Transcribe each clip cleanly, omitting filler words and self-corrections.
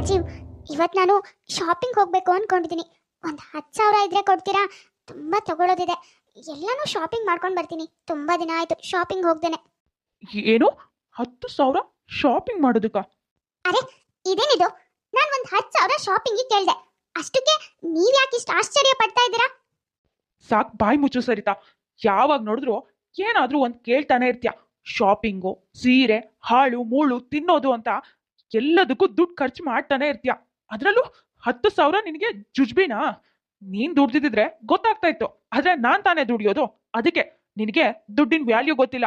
ರಾಜೀವ್, ಇವತ್ತು ನಾನು ಶಾಪಿಂಗ್ ಹೋಗ್ಬೇಕು ಅನ್ಕೊಂಡಿದ್ದೀನಿ. ಒಂದು 10,000 ಇದ್ರೆ ಕೊಡ್ತೀರಾ? ತುಂಬಾ ತಗೊಳ್ಳೋದಿದೆ. ಎಲ್ಲಾನು ಶಾಪಿಂಗ್ ಮಾಡ್ಕೊಂಡು ಬರ್ತೀನಿ. ತುಂಬಾ ದಿನ ಆಯ್ತು ಶಾಪಿಂಗ್ ಹೋಗ್ದೇನೆ. ಏನು 10,000 ಶಾಪಿಂಗ್ ಮಾಡೋದಕ್ಕ? ಅರೆ, ಇದೇನಿದು? ನಾನು ಒಂದು 10,000 ಶಾಪಿಂಗಿಗೆ ಕೇಳಿದೆ. ಅಷ್ಟಕ್ಕೆ ನೀವ್ ಯಾಕೆ ಇಷ್ಟು ಆಶ್ಚರ್ಯ ಪಡ್ತಾ ಇದ್ದೀರಾ? ಸಾಕ್, ಬಾಯಿ ಮುಚ್ಚು ಸರಿತಾ. ಯಾವಾಗ ನೋಡಿದ್ರು ಏನಾದ್ರೂ ಒಂದ್ ಕೇಳ್ತಾನೆ ಇರ್ತೀಯ. ಶಾಪಿಂಗು, ಸೀರೆ, ಹಾಳು ಮೂಳು ತಿನ್ನೋದು ಅಂತ ಎಲ್ಲದಕ್ಕೂ ದುಡ್ಡು ಖರ್ಚು ಮಾಡ್ತಾನೆ ಇರ್ತೀಯ. ಅದ್ರಲ್ಲೂ 10,000 ನಿನಗೆ ಜುಜ್ಬಿನಾ? ನೀನ್ ದುಡ್ದಿದ್ರೆ ಗೊತ್ತಾಗ್ತಾ ಇತ್ತು. ಆದ್ರೆ ನಾನ್ ತಾನೇ ದುಡಿಯೋದು. ಅದಕ್ಕೆ ನಿನಗೆ ದುಡ್ಡಿನ ವ್ಯಾಲ್ಯೂ ಗೊತ್ತಿಲ್ಲ.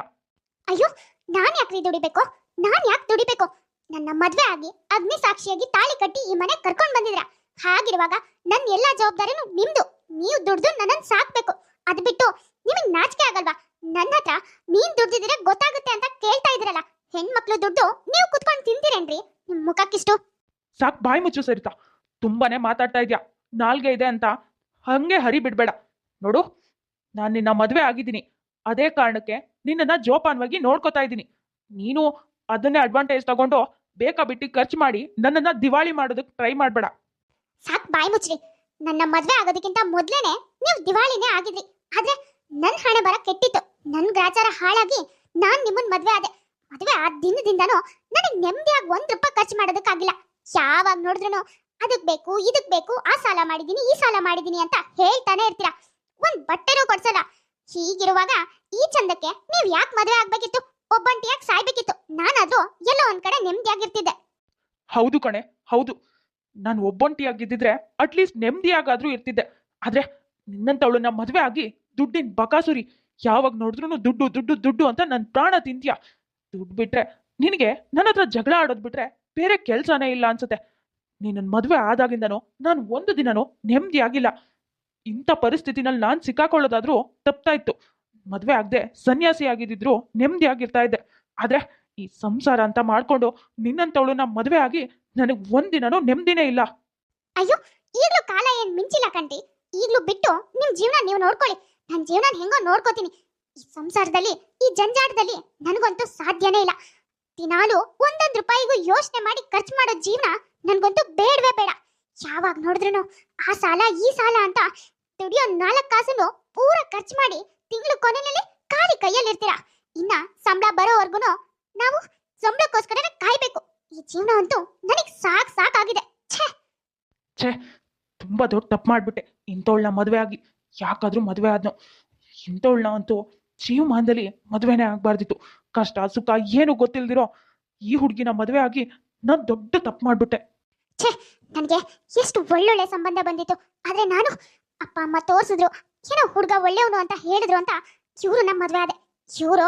ಅಯ್ಯೋ, ನಾನ್ ಯಾಕ್ರಿ ದುಡಿಬೇಕು? ನಾನ್ ಯಾಕೆ ದುಡಿಬೇಕು? ನನ್ನ ಮದ್ವೆ ಆಗಿ ಅಗ್ನಿ ಸಾಕ್ಷಿಯಾಗಿ ತಾಳಿ ಕಟ್ಟಿ ಈ ಮನೆ ಕರ್ಕೊಂಡ್ ಬಂದಿದ್ರ. ಹಾಗಿರುವಾಗ ನನ್ನ ಎಲ್ಲಾ ಜವಾಬ್ದಾರಿನೂ ನಿಮ್ದು. ನೀವು ದುಡ್ದು ನನ್ನನ್ನು ಸಾಕ್ಬೇಕು. ಅದ್ ಬಿಟ್ಟು ನಿಮಗೆ ನಾಚಿಕೆ ಆಗಲ್ವಾ? ನನ್ನ ಹತ್ರ ನೀನ್ ದುಡ್ದಿದ್ರೆ ಗೊತ್ತಾಗುತ್ತೆ ಅಂತ ಕೇಳ್ತಾ ಇದ್ರಲ್ಲ. ಹೆಣ್ಮಕ್ಳು ದುಡ್ಡು ನೀವು ಕುತ್ಕೊಂಡು ತಿಂತೀರೇನ್ರಿ? ನಿಮ್ ಮುಖಕ್ಕಿಷ್ಟು. ಸಾಕ್, ಬಾಯಿ ಮುಚ್ಚು ಸರಿತಾ. ತುಂಬಾನೇ ಮಾತಾಡ್ತಾ ಇದ್ಯಾ. ನಾಲ್ಗೆ ಇದೆ ಅಂತ ಹಂಗೆ ಹರಿ ಬಿಡ್ಬೇಡ. ನೋಡು, ನಾನು ನಿನ್ನ ಮದ್ವೆ ಆಗಿದ್ದೀನಿ. ಅದೇ ಕಾರಣಕ್ಕೆ ನಿನ್ನನ್ನ ಜೋಪಾನವಾಗಿ ನೋಡ್ಕೋತಾ ಇದ್ದೀನಿ. ನೀನು ಅದನ್ನೇ ಅಡ್ವಾಂಟೇಜ್ ತಗೊಂಡು ಬೇಕಾ ಬಿಟ್ಟು ಖರ್ಚು ಮಾಡಿ ನನ್ನನ್ನ ದಿವಾಳಿ ಮಾಡೋದಕ್ಕೆ ಟ್ರೈ ಮಾಡ್ಬೇಡ. ಸಾಕ್, ಬಾಯಿ ಮುಚ್ಚ್ರಿ. ನನ್ನ ಮದ್ವೆ ಆಗೋದಕ್ಕಿಂತ ಮೊದ್ಲೇನೆ ನೀವು ದಿವಾಳಿನೇ ಆಗಿದ್ರಿ. ಆದ್ರೆ ನನ್ ಹಣೆ ಬರ ಕೆಟ್ಟಿತ್ತು. ನನ್ ಗ್ರಾಚಾರ ಹಾಳಾಗಿ ನಾನ್ ನಿಮ್ಮನ್ ಮದ್ವೆ ಆದೆ. ಮದ್ವೆ ಆದ ದಿನದಿಂದನೂ ನನಗ್ ನೆಮ್ಮದಿಯಾಗಿ ₹1 ಖರ್ಚು ಮಾಡೋದಕ್ಕಾಗಿಲ್ಲ. ಯಾವಾಗ ನೋಡಿದ್ರು ಅದಕ್ ಬೇಕು ಇದಕ್ ಬೇಕು, ಆ ಸಾಲ ಮಾಡಿದೀನಿ ಈ ಸಾಲ ಮಾಡಿದೀನಿ ಅಂತ ಹೇಳ್ತಾನೆ ಇರ್ತೀರಾ. ಒಂದ್ ಬಟ್ಟೆನೂ ಕೊಡ್ಸಲ್ಲ. ಹೀಗಿರುವಾಗ ಈ ಚಂದಕ್ಕೆ ನೀವ್ ಯಾಕೆ ಮದ್ವೆ ಆಗ್ಬೇಕಿತ್ತು? ಒಬ್ಬಂಟಿಯಾಗಿ ಸಾಯ್ಬೇಕಿತ್ತು. ನಾನಾದ್ರೂ ಎಲ್ಲೋ ಒಂದ್ ಕಡೆ ನೆಮ್ಮದಿಯಾಗಿರ್ತಿದ್ದೆ. ಹೌದು ಕಣೆ, ಹೌದು. ನಾನು ಒಬ್ಬೊಂಟಿಯಾಗಿದ್ದಿದ್ರೆ ಅಟ್ಲೀಸ್ಟ್ ನೆಮ್ಮದಿಯಾಗಾದ್ರೂ ಇರ್ತಿದ್ದೆ. ಆದ್ರೆ ನಿನ್ನಂತವಳು ನಮ್ಮ ಮದ್ವೆ ಆಗಿ ದುಡ್ಡಿನ ಬಕಾಸುರಿ. ಯಾವಾಗ ನೋಡಿದ್ರು ದುಡ್ಡು ದುಡ್ಡು ದುಡ್ಡು ಅಂತ ನನ್ನ ಪ್ರಾಣ ತಿಂತೀಯ. ದುಡ್ಡು ಬಿಟ್ರೆ ನಿನಗೆ ನನ್ನ ಹತ್ರ ಜಗಳ ಆಡೋದ್ ಬಿಟ್ರೆ ಬೇರೆ ಕೆಲ್ಸನೇ ಇಲ್ಲ ಅನ್ಸುತ್ತೆ. ನೀನ್ ಮದ್ವೆ ಆದಾಗಿಂದನೂ ನಾನು ಒಂದು ದಿನನೂ ನೆಮ್ಮದಿಯಾಗಿಲ್ಲ. ಇಂಥ ಪರಿಸ್ಥಿತಿನಲ್ಲಿ ನಾನು ಸಿಕ್ಕಾಕೊಳ್ಳೋದಾದ್ರೂ ತಪ್ತಾ ಇತ್ತು. ಮದ್ವೆ ಆಗದೆ ಸನ್ಯಾಸಿ ಆಗಿದ್ದಿದ್ರು ನೆಮ್ಮದಿಯಾಗಿರ್ತಾ ಇದ್ದೆ. ಆದ್ರೆ ಈ ಸಂಸಾರ ಅಂತ ಮಾಡ್ಕೊಂಡು ನಿನ್ನಂತವಳು ನಮ್ಮ ಮದ್ವೆ ಆಗಿ ನನಗೆ ಒಂದಿನನೂ ನೆಮ್ಮದಿನೇ ಇಲ್ಲ. ಅಯ್ಯೋ, ಈಗ್ಲೂ ಕಾಲ ಏನ್ ಮಿಂಚಿಲ್ಲ ಕಣ್ರಿ. ಈಗ್ಲೂ ಬಿಟ್ಟು ನಿಮ್ ಜೀವನ ನೀವು ನೋಡ್ಕೊಳ್ಳಿ. ನನ್ನ ಜೀವನ ಹೆಂಗೋ ನೋಡ್ಕೋತೀನಿ. ಈ ಸಂಸಾರದಲ್ಲಿ ಈ ಜಂಜಾಟದಲ್ಲಿ ನನಗಂತೂ ಸಾಧ್ಯನೇ ಇಲ್ಲ. ದಿನಾಲು ಒಂದೊಂದು ರೂಪಾಯಿಗೂ ಯೋಚನೆ ಮಾಡಿ ಖರ್ಚು ಮಾಡೋ ಜೀವನ ನನ್ಗಂತೂ ಬೇಡವೇ ಬೇಡ. ಯಾವಾಗ ನೋಡಿದ್ರು ಆ ಸಾಲ ಈ ಸಾಲ ಅಂತ ದುಡಿಯೋ 4 ಕಾಸನ್ನು ಪೂರ ಖರ್ಚು ಮಾಡಿ ತಿಂಗಳು ಕೊನೆಯಲ್ಲಿ ಖಾಲಿ ಕೈಯಲ್ಲಿ ಇರ್ತೀರಾ. ಇನ್ನ ಸಂಬಳ ಬರೋವರೆಗೂ ನಾವು ಸಂಬಳಕ್ಕೋಸ್ಕರ ಕಾಯ್ಬೇಕು. ಈ ಜೀವನ ಅಂತೂ ನನಗೆ ಸಾಕಾಗಿದೆ. ಛೇ, ತುಂಬಾ ದೊಡ್ಡ ತಪ್ಪು ಮಾಡ್ಬಿಟ್ಟೆ. ಇಂಥವಳನ್ನ ಮದುವೆ ಆಗಿ ಯಾಕಾದ್ರೂ ಮದುವೆ ಆದ್ನೋ. ಇಂಥವಳನ್ನ ಅಂತೂ ಜೀವಮಾನದಲ್ಲಿ ಮದುವೆನೇ ಆಗ್ಬಾರ್ದಿತ್ತು. ಕಷ್ಟ ಸುಖ ಏನು ಗೊತ್ತಿಲ್ದಿರೋ ಈ ಹುಡುಗಿನ ಮದುವೆ ಆಗಿ ನಾನು ದೊಡ್ಡ ತಪ್ಪು ಮಾಡ್ಬಿಟ್ಟೆ. ಛೇ, ನನಗೆ ಎಷ್ಟು ಒಳ್ಳೊಳ್ಳೆ ಸಂಬಂಧ ಬಂದಿತ್ತು. ಆದ್ರೆ ನಾನು ಅಪ್ಪ ಅಮ್ಮ ತೋರಿಸಿದ್ರು, ಏನೋ ಹುಡುಗ ಒಳ್ಳೆಯವನು ಅಂತ ಹೇಳಿದ್ರು ಅಂತ ಇವರು ನಮ್ಮ ಮದುವೆ ಆದೆ. ಇವರು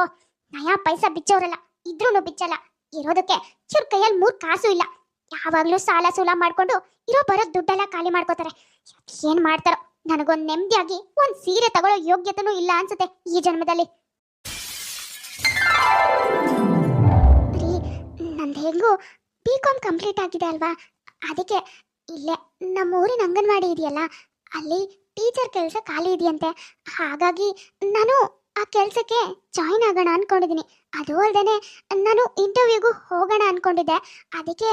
ನಯಾ ಪೈಸಾ ಬಿಚ್ಚೋರಲ್ಲ, ಇದ್ರೂನು ಬಿಚ್ಚಲ್ಲ. ಇರೋದಕ್ಕೆ ಇವ್ರ ಕೈಯಲ್ಲಿ 3 ಕಾಸು ಇಲ್ಲ. ಯಾವಾಗ್ಲೂ ಸಾಲ ಸೂಲ ಮಾಡ್ಕೊಂಡು ಇರೋ ಬರೋ ದುಡ್ಡೆಲ್ಲ ಖಾಲಿ ಮಾಡ್ಕೋತಾರೆ. ಏನ್ ಮಾಡ್ತಾರೋ, ನನಗೊಂದು ನೆಮ್ಮದಿಯಾಗಿ ಒಂದ್ ಸೀರೆ ತಗೊಳ್ಳೋ ಯೋಗ್ಯತೆನೂ ಇಲ್ಲ ಅನ್ಸುತ್ತೆ ಈ ಜನ್ಮದಲ್ಲಿ. ರೀ, ನಂದು ಹೆಂಗು BCom ಕಂಪ್ಲೀಟ್ ಆಗಿದೆ ಅಲ್ವಾ? ಅದಕ್ಕೆ ಇಲ್ಲೇ ನಮ್ಮ ಊರಿನ ಅಂಗನವಾಡಿ ಇದೆಯಲ್ಲ, ಅಲ್ಲಿ ಟೀಚರ್ ಕೆಲಸ ಖಾಲಿ ಇದೆಯಂತೆ. ಹಾಗಾಗಿ ನಾನು ಆ ಕೆಲಸಕ್ಕೆ ಜಾಯಿನ್ ಆಗೋಣ ಅನ್ಕೊಂಡಿದ್ದೀನಿ. ಅದು ಅಲ್ಲದೆ ನಾನು ಇಂಟರ್ವ್ಯೂಗೂ ಹೋಗೋಣ ಅನ್ಕೊಂಡಿದ್ದೆ. ಅದಕ್ಕೆ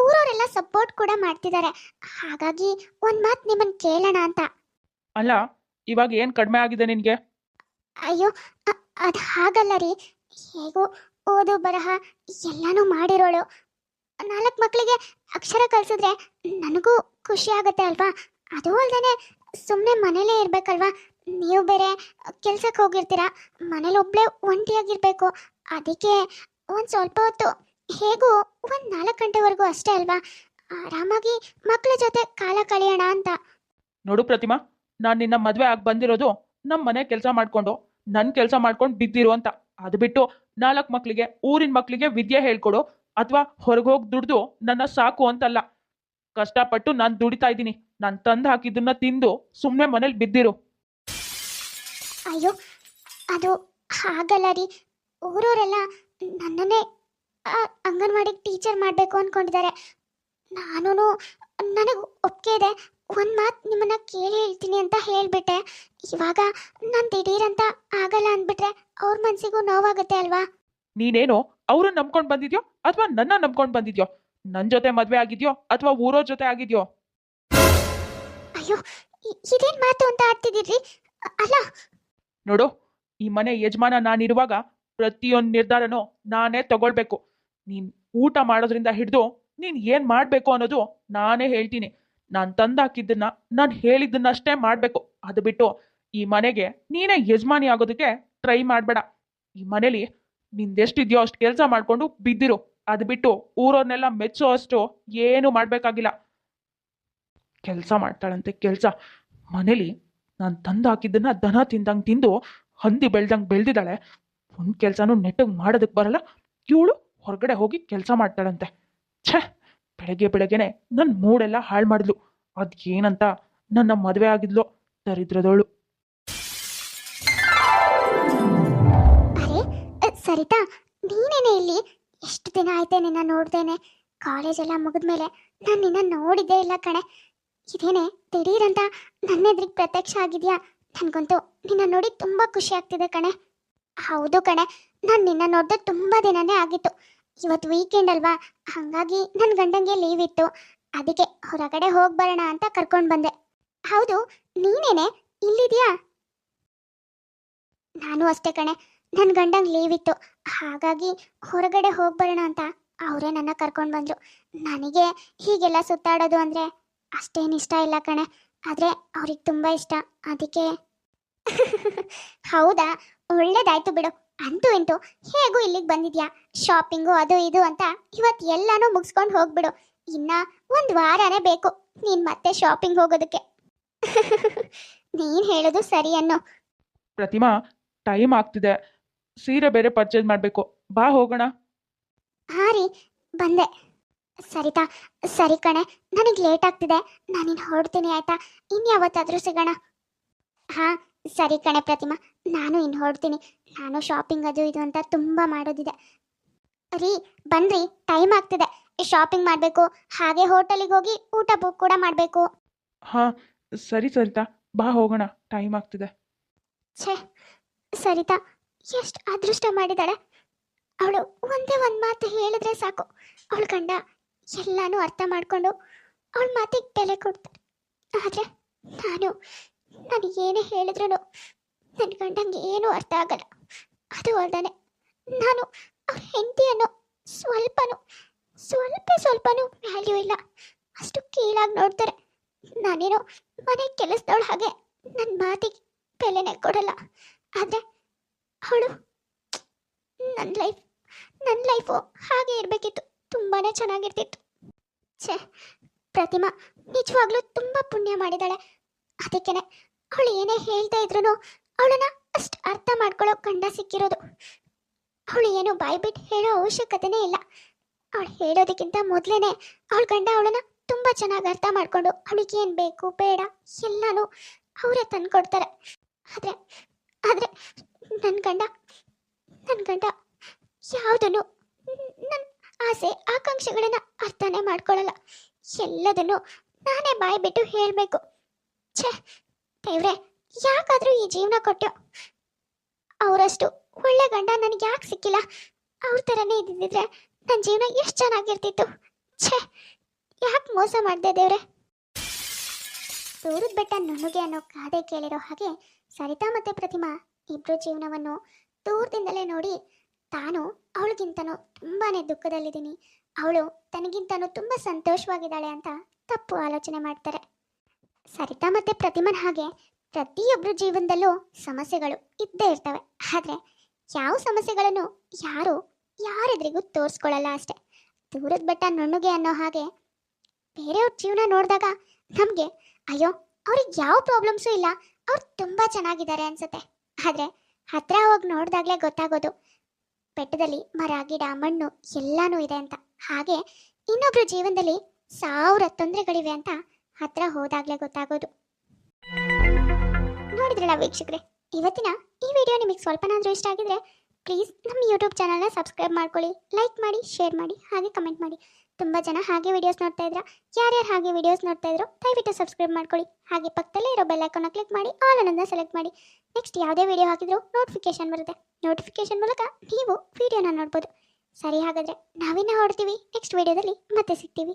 ಊರವರೆಲ್ಲ ಸಪೋರ್ಟ್ ಕೂಡ ಮಾಡ್ತಿದ್ದಾರೆ. ಹಾಗಾಗಿ ಒಂದು ಮಾತು ನಿಮ್ಮನ್ನು ಕೇಳೋಣ ಅಂತ. ಅಲ್ಲ, ಇವಾಗ ಏನ್ ಕಡಿಮೆ ಆಗಿದೆ ನಿನ್ಗೆ? ಅಯ್ಯೋ, ಅದು ಹಾಗಲ್ಲ ರೀ. ಹೇಗೋ ಓದು ಬರಹ ಎಲ್ಲಾನು ಮಾಡಿರೋಳು. 4 ಮಕ್ಕಳಿಗೆ ಅಕ್ಷರ ಕಲಿಸಿದ್ರೆ ನನಗೂ ಖುಷಿ ಆಗುತ್ತೆ ಅಲ್ವಾ? ಅದು ಅಲ್ಲದೆ ಸುಮ್ಮನೆ ಮನೇಲೇ ಇರಬೇಕಲ್ವಾ? ನೀವು ಬೇರೆ ಕೆಲ್ಸಕ್ಕೆ ಹೋಗಿರ್ತೀರಾ, ಮನೇಲಿ ಒಬ್ಬಳೇ ಒಂಟಿಯಾಗಿರ್ಬೇಕು. ಅದಕ್ಕೆ ಒಂದು ಸ್ವಲ್ಪ ಹೊತ್ತು ಹೇಗೂ ಒಂದು 4 ಗಂಟೆವರೆಗೂ ಅಷ್ಟೇ ಅಲ್ವಾ, ಆರಾಮಾಗಿ ಮಕ್ಕಳ ಜೊತೆ ಕಾಲ ಕಳೆಯೋಣ ಅಂತ. ನೋಡು ಪ್ರತಿಮಾ, ನಾನು ನಿನ್ನ ಮದ್ವೆ ಆಗಿ ಬಂದಿರೋದು ನಮ್ಮ ಮನೆ ಕೆಲಸ ಮಾಡ್ಕೊಂಡು ನನ್ನ ಕೆಲಸ ಮಾಡ್ಕೊಂಡು ಬಿದ್ದಿರು ಅಂತ. ಅದು ಬಿಟ್ಟು 4 ಮಕ್ಳಿಗೆ ಊರಿನ ಮಕ್ಳಿಗೆ ವಿದ್ಯೆ ಹೇಳ್ಕೊಡು ಅಥವಾ ಹೊರಗೋಗಿ ದುಡ್ದು ನನ್ನ ಸಾಕು ಅಂತಲ್ಲ. ಕಷ್ಟಪಟ್ಟು ನಾನು ದುಡಿತಾ ಇದ್ದೀನಿ. ನಾನು ತಂದು ಹಾಕಿದ್ದನ್ನ ತಿಂದು ಸುಮ್ಮನೆ ಮನೇಲಿ ಬಿದ್ದಿರು. ಅಯ್ಯೋ, ಅದು ಹಾಗಲ್ಲ ರೀ. ಊರವರೆಲ್ಲ ನನ್ನನ್ನೇ ಅಂಗನವಾಡಿಗೆ ಟೀಚರ್ ಮಾಡಬೇಕು ಅಂದ್ಕೊಂಡಿದ್ದಾರೆ. ನಾನು ನನಗೆ ಒಪ್ಪಿಗೆ ಇದೆ. ಒಂದು ಮಾತು ನಿಮ್ಮನ್ನ ಕೇಳಿ ಹೇಳ್ತೀನಿ ಅಂತ ಹೇಳಿಬಿಟ್ಟೆ. ಇವಾಗ ನಾನು ದಿಢೀರಂತ ಆಗಲ್ಲ ಅಂದ್ಬಿಟ್ರೆ ಅವ್ರ ಮನಸ್ಸಿಗೂ ನೋವಾಗುತ್ತೆ ಅಲ್ವಾ? ನೀನೇನು ಅವ್ರನ್ನ ನಂಬ್ಕೊಂಡು ಬಂದಿದ್ಯೋ ಅಥವಾ ನನ್ನ ನಂಬ್ಕೊಂಡು ಬಂದಿದ್ಯೋ? ನನ್ನ ಜೊತೆ ಮದುವೆ ಆಗಿದ್ಯೋ ಅಥವಾ ಊರೋ ಜೊತೆ ಆಗಿದ್ಯೋ? ಅಯ್ಯೋ, ಇದೇನ್ ಮಾತು ಅಂತ ಆಡ್ತಿದ್ದೀರಿ? ಅಲ್ಲ, ನೋಡು, ಈ ಮನೆ ಯಜಮಾನ ನಾನಿರುವಾಗ ಪ್ರತಿಯೊಂದು ನಿರ್ಧಾರನೂ ನಾನೇ ತಗೊಳ್ಬೇಕು. ನೀನ್ ಊಟ ಮಾಡೋದ್ರಿಂದ ಹಿಡಿದು ನೀನ್ ಏನ್ ಮಾಡ್ಬೇಕು ಅನ್ನೋದು ನಾನೇ ಹೇಳ್ತೀನಿ. ನಾನು ತಂದಾಕಿದ್ದನ್ನ ನಾನು ಹೇಳಿದ್ದನ್ನಷ್ಟೇ ಮಾಡ್ಬೇಕು. ಅದು ಬಿಟ್ಟು ಈ ಮನೆಗೆ ನೀನೇ ಯಜಮಾನಿ ಆಗೋದಕ್ಕೆ ಟ್ರೈ ಮಾಡಬೇಡ. ಈ ಮನೇಲಿ ನಿಂದೆಷ್ಟಿದ್ಯೋ ಅಷ್ಟು ಕೆಲಸ ಮಾಡ್ಕೊಂಡು ಬಿದ್ದಿರು. ಅದು ಬಿಟ್ಟು ಊರವ್ರನ್ನೆಲ್ಲ ಮೆಚ್ಚೋ ಅಷ್ಟು ಏನು ಮಾಡ್ಬೇಕಾಗಿಲ್ಲ. ಕೆಲಸ ಮಾಡ್ತಾಳಂತೆ ಕೆಲಸ. ಮನೇಲಿ ನಾನು ತಂದು ಹಾಕಿದ್ದನ್ನ ದನ ತಿಂದಂಗೆ ತಿಂದು ಹಂದಿ ಬೆಳ್ದಂಗೆ ಬೆಳೆದಿದ್ದಾಳೆ. ಒಂದು ಕೆಲಸನೂ ನೆಟ್ಟಗೆ ಮಾಡೋದಕ್ಕೆ ಬರಲ್ಲ. ಇವಳು ಹೊರಗಡೆ ಹೋಗಿ ಕೆಲಸ ಮಾಡ್ತಾಳಂತೆ. ಛೇ, ಬೆಳಗ್ಗೆ ಬೆಳಗ್ಗೆನೆ ನನ್ನ ಮೂಡೆಲ್ಲ ಹಾಳು ಮಾಡಿದ್ಲು. ಅದೇನಂತ ನನ್ನ ಮದುವೆ ಆಗಿದ್ಲು ದರಿದ್ರದವಳು. ಅರೆ ಸರಿತಾ, ನೀನೇನೆ ಇಲ್ಲಿ? ಎಷ್ಟು ದಿನ ಆಯ್ತೆ ನಿನ್ನ ನೋಡ್ದೇನೆ. ಕಾಲೇಜ್ ಎಲ್ಲ ಮುಗಿದ್ಮೇಲೆ ನಾನು ನಿನ್ನ ನೋಡಿದ್ದೇ ಇಲ್ಲ ಕಣೆ. ಇದೇನೆ ದಿಢೀರಂತ ನನ್ನ ಎದುರಿಗೆ ಪ್ರತ್ಯಕ್ಷ ಆಗಿದ್ಯಾ? ನನಗಂತೂ ನಿನ್ನ ನೋಡಿ ತುಂಬ ಖುಷಿ ಆಗ್ತಿದೆ ಕಣೆ. ಹೌದು ಕಣೆ, ನಾನು ನಿನ್ನ ನೋಡ್ದೆ ತುಂಬ ದಿನನೇ ಆಗಿತ್ತು. ಇವತ್ತು ವೀಕೆಂಡ್ ಅಲ್ವಾ, ಹಾಗಾಗಿ ನನ್ನ ಗಂಡಂಗೆ ಲೀವ್ ಇತ್ತು. ಅದಕ್ಕೆ ಹೊರಗಡೆ ಹೋಗಿ ಬರೋಣ ಅಂತ ಕರ್ಕೊಂಡು ಬಂದೆ. ಹೌದು, ನೀನೇನೆ ಇಲ್ಲಿದ್ಯಾ? ನಾನು ಅಷ್ಟೇ ಕಣೆ, ನನ್ನ ಗಂಡಂಗೆ ಲೀವ್ ಇತ್ತು. ಹಾಗಾಗಿ ಹೊರಗಡೆ ಹೋಗಿ ಬರೋಣ ಅಂತ ಅವರೇ ನನ್ನ ಕರ್ಕೊಂಡು ಬಂದರು. ನನಗೆ ಹೀಗೆಲ್ಲ ಸುತ್ತಾಡೋದು ಅಂದರೆ ಅಷ್ಟೇನು ಇಷ್ಟ ಇಲ್ಲ ಕಣೆ, ಆದರೆ ಅವ್ರಿಗೆ ತುಂಬ ಇಷ್ಟ. ಅದಕ್ಕೆ ಹೌದಾ, ಒಳ್ಳೇದಾಯ್ತು ಬಿಡು. ಅಂತೂ ಇಂತೂ ಹೇಗೂ ಇಲ್ಲಿಗೆ ಬಂದಿದ್ಯಾ, ಶಾಪಿಂಗು ಅದು ಇದು ಅಂತ ಇವತ್ತು ಎಲ್ಲಾನು ಮುಗಿಸ್ಕೊಂಡು ಹೋಗ್ಬಿಡು. ಇನ್ನ ಒಂದು ವಾರನೇ ಬೇಕು ನೀನು ಮತ್ತೆ ಶಾಪಿಂಗ್ ಹೋಗೋದಕ್ಕೆ. ನೀನು ಹೇಳೋದು ಸರಿ ಅನ್ನೋ. ಪ್ರತಿಮಾ, ಟೈಮ್ ಆಗ್ತಿದೆ. ಸೀರೆ ಬೇರೆ ಪರ್ಚೇಸ್ ಮಾಡಬೇಕು. ಬಾ ಹೋಗೋಣ. ಹಾಂ ರೀ, ಬಂದೆ. ಸರಿತಾ, ಸರಿ ಕಣೆ, ನನಗೆ ಲೇಟ್ ಆಗ್ತಿದೆ. ನಾನಿನ್ನು ಹೊರಡ್ತೀನಿ ಆಯ್ತಾ? ಇನ್ಯಾವತ್ತಾದರೂ ಸಿಗೋಣ. ಹಾಂ ಸರಿ ಕಣೆ ಪ್ರತಿಮಾ, ನಾನು ಇನ್ನು ಹೊರಡ್ತೀನಿ. ನಾನು ಶಾಪಿಂಗ್ ಅದು ಇದು ಅಂತ ತುಂಬ ಮಾಡೋದಿದೆ. ರೀ ಬನ್ರಿ, ಟೈಮ್ ಆಗ್ತಿದೆ. ಶಾಪಿಂಗ್ ಮಾಡಬೇಕು, ಹಾಗೆ ಹೋಟೆಲಿಗೆ ಹೋಗಿ ಊಟ ಬುಕ್ ಕೂಡ ಮಾಡಬೇಕು. ಹಾಂ ಸರಿ ಸರಿತಾ, ಬಾ ಹೋಗೋಣ. ಟೈಮ್ ಆಗ್ತಿದೆ. ಛೇ, ಸರಿತಾ ಎಷ್ಟು ಅದೃಷ್ಟ ಮಾಡಿದಾಳೆ. ಅವಳು ಒಂದೇ ಒಂದು ಮಾತು ಹೇಳಿದ್ರೆ ಸಾಕು, ಅವಳ ಗಂಡ ಎಲ್ಲಾನು ಅರ್ಥ ಮಾಡಿಕೊಂಡು ಅವಳ ಮಾತಿಗೆ ಬೆಲೆ ಕೊಡ್ತಾರೆ. ಆದರೆ ನಾನು ಏನೇ ಹೇಳಿದ್ರು ನನ್ನ ಗಂಡಂಗೆ ಏನೂ ಅರ್ಥ ಆಗಲ್ಲ. ಅದು ಅಲ್ಲದೆ ನಾನು ಅವ್ರ ಹೆಂಡತಿ ಅನ್ನೋ ಸ್ವಲ್ಪನೂ ವ್ಯಾಲ್ಯೂ ಇಲ್ಲ. ಅಷ್ಟು ಕೀಳಾಗಿ ನೋಡ್ತಾರೆ. ನಾನೇನೋ ಮನೆ ಕೆಲಸದವಳು ಹಾಗೆ ನನ್ನ ಮಾತಿಗೆ ಬೆಲೆನೇ ಕೊಡಲ್ಲ. ಆದರೆ ಅವಳು ನನ್ನ ಲೈಫು ಹಾಗೆ ಇರಬೇಕಿತ್ತು. ತುಂಬಾ ಚೆನ್ನಾಗಿರ್ತಿತ್ತು. ಛೇ, ಪ್ರತಿಮಾ ನಿಜವಾಗ್ಲೂ ತುಂಬ ಪುಣ್ಯ ಮಾಡಿದಾಳೆ. ಅದಕ್ಕೇನೆ ಅವಳು ಏನೇ ಹೇಳ್ತಾ ಇದ್ರು ಅವಳನ್ನ ಅಷ್ಟು ಅರ್ಥ ಮಾಡ್ಕೊಳ್ಳೋ ಗಂಡ ಸಿಕ್ಕಿರೋದು. ಅವಳು ಏನು ಬಾಯಿ ಬಿಟ್ಟು ಹೇಳೋ ಅವಶ್ಯಕತೆನೇ ಇಲ್ಲ. ಅವಳು ಹೇಳೋದಕ್ಕಿಂತ ಮೊದಲೇನೆ ಅವಳ ಗಂಡ ಅವಳನ್ನ ತುಂಬ ಚೆನ್ನಾಗಿ ಅರ್ಥ ಮಾಡ್ಕೊಂಡು ಅವಳಿಗೆ ಏನು ಬೇಕು ಬೇಡ ಎಲ್ಲನೂ ಅವರೇ ತಂದ್ಕೊಡ್ತಾರೆ. ಆದರೆ ನನ್ನ ಗಂಡ ಯಾವುದನ್ನು ನನ್ನ ಆಸೆ ಆಕಾಂಕ್ಷೆಗಳನ್ನ ಅರ್ಥನೇ ಮಾಡ್ಕೊಳ್ಳಲ್ಲ. ಎಲ್ಲದನ್ನು ನಾನೇ ಬಾಯಿ ಬಿಟ್ಟು ಹೇಳಬೇಕು. ಛೇ ದೇವ್ರೆ, ಯಾಕಾದರೂ ಈ ಜೀವನ ಕೊಟ್ಟು. ಅವರಷ್ಟು ಒಳ್ಳೆ ಗಂಡ ನನಗೆ ಯಾಕೆ ಸಿಕ್ಕಿಲ್ಲ? ಅವ್ರ ಥರನೇ ಇದ್ದಿದ್ರೆ ನನ್ನ ಜೀವನ ಎಷ್ಟು ಚೆನ್ನಾಗಿರ್ತಿತ್ತು. ಛೇ, ಯಾಕೆ ಮೋಸ ಮಾಡಿದೆ ದೇವ್ರೆ? ದೂರದ ಬೆಟ್ಟ ನುಣ್ಣಗೆ ಅನ್ನೋ ಗಾದೆ ಕೇಳಿರೋ ಹಾಗೆ ಸರಿತಾ ಮತ್ತೆ ಪ್ರತಿಮಾ ಇಬ್ಬರು ಜೀವನವನ್ನು ದೂರದಿಂದಲೇ ನೋಡಿ ತಾನು ಅವಳಿಗಿಂತನೂ ತುಂಬಾ ದುಃಖದಲ್ಲಿದ್ದೀನಿ, ಅವಳು ತನಗಿಂತನೂ ತುಂಬ ಸಂತೋಷವಾಗಿದ್ದಾಳೆ ಅಂತ ತಪ್ಪು ಆಲೋಚನೆ ಮಾಡ್ತಾರೆ. ಸರಿತಾ ಮತ್ತೆ ಪ್ರತಿಮನ್ ಹಾಗೆ ಪ್ರತಿಯೊಬ್ಬರ ಜೀವನದಲ್ಲೂ ಸಮಸ್ಯೆಗಳು ಇದ್ದೇ ಇರ್ತವೆ. ಆದರೆ ಯಾವ ಸಮಸ್ಯೆಗಳನ್ನು ಯಾರೆದ್ರಿಗೂ ತೋರಿಸ್ಕೊಳ್ಳಲ್ಲ ಅಷ್ಟೆ. ದೂರದ ಬೆಟ್ಟ ನುಣ್ಣಗೆ ಅನ್ನೋ ಹಾಗೆ ಬೇರೆಯವ್ರ ಜೀವನ ನೋಡಿದಾಗ ನಮಗೆ ಅಯ್ಯೋ ಅವ್ರಿಗೆ ಯಾವ ಪ್ರಾಬ್ಲಮ್ಸು ಇಲ್ಲ, ಅವ್ರು ತುಂಬ ಚೆನ್ನಾಗಿದ್ದಾರೆ ಅನ್ಸುತ್ತೆ. ಆದರೆ ಹತ್ರ ಹೋಗಿ ನೋಡಿದಾಗಲೇ ಗೊತ್ತಾಗೋದು ಬೆಟ್ಟದಲ್ಲಿ ಮರ ಗಿಡ ಮಣ್ಣು ಎಲ್ಲಾನು ಇದೆ ಅಂತ. ಹಾಗೆ ಇನ್ನೊಬ್ರ ಜೀವನದಲ್ಲಿ 1000 ತೊಂದರೆಗಳಿವೆ ಅಂತ ಹತ್ರ ಹೋದಾಗಲೇ ಗೊತ್ತಾಗೋದು. ನೋಡಿದ್ರಲ್ಲ ವೀಕ್ಷಕರೇ, ಇವತ್ತಿನ ಈ ವಿಡಿಯೋ ನಿಮಗೆ ಸ್ವಲ್ಪನಾದರೂ ಇಷ್ಟ ಆಗಿದ್ರೆ ಪ್ಲೀಸ್ ನಮ್ಮ ಯೂಟ್ಯೂಬ್ ಚಾನಲ್ನ ಸಬ್ಸ್ಕ್ರೈಬ್ ಮಾಡ್ಕೊಳ್ಳಿ, ಲೈಕ್ ಮಾಡಿ, ಶೇರ್ ಮಾಡಿ, ಹಾಗೆ ಕಮೆಂಟ್ ಮಾಡಿ. ತುಂಬ ಜನ ಹಾಗೆ ವಿಡಿಯೋಸ್ ನೋಡ್ತಾ ಇದ್ರ, ಯಾರ್ಯಾರು ಹಾಗೆ ವಿಡಿಯೋಸ್ ನೋಡ್ತಾ ಇದ್ರು ದಯವಿಟ್ಟು ಸಬ್ಸ್ಕ್ರೈಬ್ ಮಾಡ್ಕೊಳ್ಳಿ. ಹಾಗೆ ಪಕ್ಕದಲ್ಲೇ ಇರೋ ಬೆಲ್ ಐಕಾನ್ನ ಕ್ಲಿಕ್ ಮಾಡಿ ಆಲ್ ಅನ್ನೋದನ್ನ ಸೆಲೆಕ್ಟ್ ಮಾಡಿ. ನೆಕ್ಸ್ಟ್ ಯಾವುದೇ ವಿಡಿಯೋ ಹಾಕಿದ್ರು ನೋಟಿಫಿಕೇಶನ್ ಬರುತ್ತೆ. ನೋಟಿಫಿಕೇಶನ್ ಮೂಲಕ ನೀವು ವಿಡಿಯೋನ ನೋಡ್ಬೋದು. ಸರಿ ಹಾಗಾದ್ರೆ ನಾವಿನ್ನ ಹೊಡ್ತೀವಿ ನೆಕ್ಸ್ಟ್ ವಿಡಿಯೋದಲ್ಲಿ ಮತ್ತೆ ಸಿಗ್ತೀವಿ.